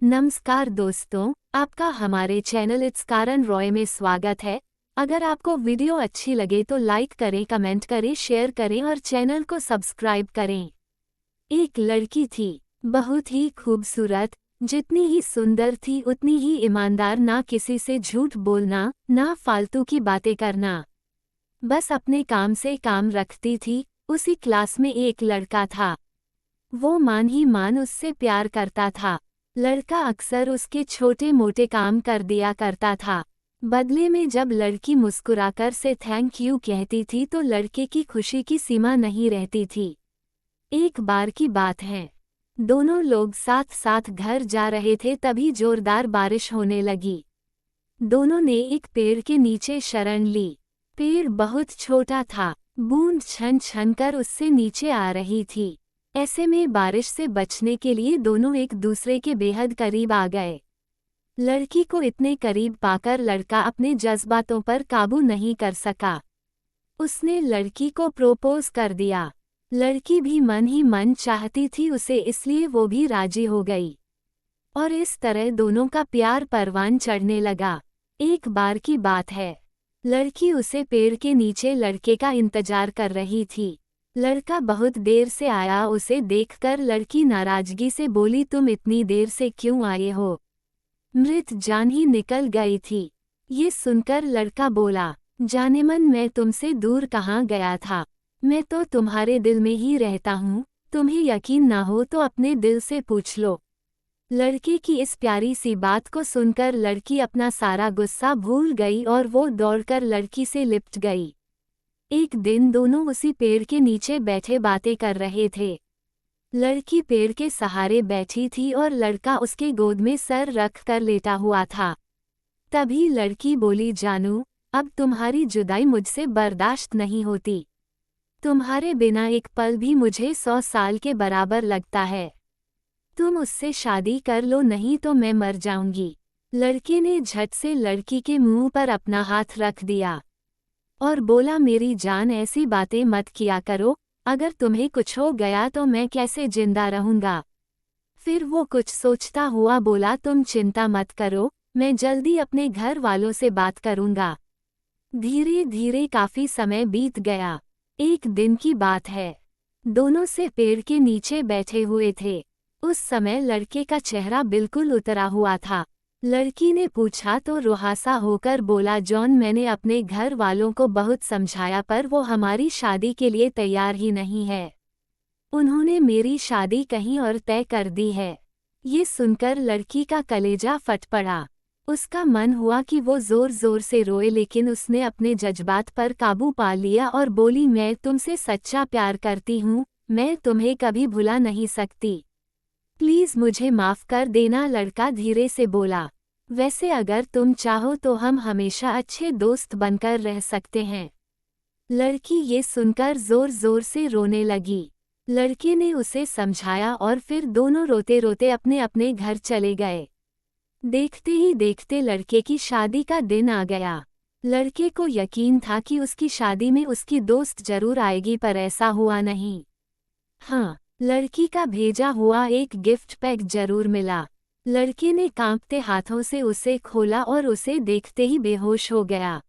नमस्कार दोस्तों, आपका हमारे चैनल इट्स कारण रॉय में स्वागत है। अगर आपको वीडियो अच्छी लगे तो लाइक करें, कमेंट करें, शेयर करें और चैनल को सब्सक्राइब करें। एक लड़की थी, बहुत ही खूबसूरत, जितनी ही सुंदर थी उतनी ही ईमानदार, ना किसी से झूठ बोलना, ना फालतू की बातें करना, बस अपने काम से काम रखती थी। उसी क्लास में एक लड़का था, वो मान ही मान उससे प्यार करता था। लड़का अक्सर उसके छोटे मोटे काम कर दिया करता था। बदले में जब लड़की मुस्कुराकर से थैंक यू कहती थी तो लड़के की खुशी की सीमा नहीं रहती थी। एक बार की बात है, दोनों लोग साथ साथ घर जा रहे थे, तभी जोरदार बारिश होने लगी। दोनों ने एक पेड़ के नीचे शरण ली। पेड़ बहुत छोटा था, बूंद छन छन कर उससे नीचे आ रही थी। ऐसे में बारिश से बचने के लिए दोनों एक दूसरे के बेहद करीब आ गए। लड़की को इतने करीब पाकर लड़का अपने जज्बातों पर काबू नहीं कर सका। उसने लड़की को प्रपोज कर दिया। लड़की भी मन ही मन चाहती थी उसे, इसलिए वो भी राजी हो गई और इस तरह दोनों का प्यार परवान चढ़ने लगा। एक बार की बात है, लड़की उसे पेड़ के नीचे लड़के का इंतजार कर रही थी। लड़का बहुत देर से आया, उसे देखकर लड़की नाराजगी से बोली, तुम इतनी देर से क्यों आए हो? मृत जान ही निकल गई थी। ये सुनकर लड़का बोला, जानेमन मैं तुमसे दूर कहाँ गया था, मैं तो तुम्हारे दिल में ही रहता हूँ। तुम्हें यकीन ना हो तो अपने दिल से पूछ लो। लड़के की इस प्यारी सी बात को सुनकर लड़की अपना सारा गुस्सा भूल गई और वो दौड़कर लड़की से लिपट गई। एक दिन दोनों उसी पेड़ के नीचे बैठे बातें कर रहे थे। लड़की पेड़ के सहारे बैठी थी और लड़का उसके गोद में सर रख कर लेटा हुआ था। तभी लड़की बोली, जानू, अब तुम्हारी जुदाई मुझसे बर्दाश्त नहीं होती। तुम्हारे बिना एक पल भी मुझे 100 साल के बराबर लगता है। तुम उससे शादी कर लो, नहीं तो मैं मर जाऊंगी। लड़के ने झट से लड़की के मुंह पर अपना हाथ रख दिया और बोला, मेरी जान, ऐसी बातें मत किया करो। अगर तुम्हें कुछ हो गया तो मैं कैसे जिंदा रहूंगा? फिर वो कुछ सोचता हुआ बोला, तुम चिंता मत करो, मैं जल्दी अपने घर वालों से बात करूंगा। धीरे धीरे काफी समय बीत गया। एक दिन की बात है, दोनों से पेड़ के नीचे बैठे हुए थे। उस समय लड़के का चेहरा बिल्कुल उतरा हुआ था। लड़की ने पूछा तो रुहासा होकर बोला, जॉन, मैंने अपने घर वालों को बहुत समझाया पर वो हमारी शादी के लिए तैयार ही नहीं है। उन्होंने मेरी शादी कहीं और तय कर दी है। ये सुनकर लड़की का कलेजा फट पड़ा। उसका मन हुआ कि वो जोर जोर से रोए, लेकिन उसने अपने जज्बात पर काबू पा लिया और बोली, मैं तुमसे सच्चा प्यार करती हूँ, मैं तुम्हें कभी भुला नहीं सकती। प्लीज मुझे माफ कर देना। लड़का धीरे से बोला, वैसे अगर तुम चाहो तो हम हमेशा अच्छे दोस्त बनकर रह सकते हैं। लड़की ये सुनकर जोर जोर से रोने लगी। लड़के ने उसे समझाया और फिर दोनों रोते रोते अपने अपने घर चले गए। देखते ही देखते लड़के की शादी का दिन आ गया। लड़के को यकीन था कि उसकी शादी में उसकी दोस्त जरूर आएगी, पर ऐसा हुआ नहीं। हाँ, लड़की का भेजा हुआ एक गिफ्ट पैक जरूर मिला। लड़के ने कांपते हाथों से उसे खोला और उसे देखते ही बेहोश हो गया।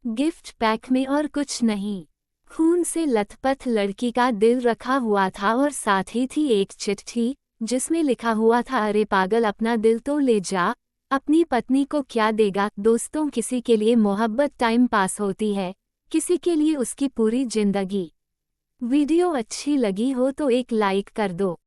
गिफ्ट पैक में और कुछ नहीं, खून से लथपथ लड़की का दिल रखा हुआ था और साथ ही थी एक चिट्ठी जिसमें लिखा हुआ था, अरे पागल, अपना दिल तो ले जा, अपनी पत्नी को क्या देगा? दोस्तों, किसी के लिए मोहब्बत टाइम पास होती है, किसी के लिए उसकी पूरी जिंदगी। वीडियो अच्छी लगी हो तो एक लाइक कर दो।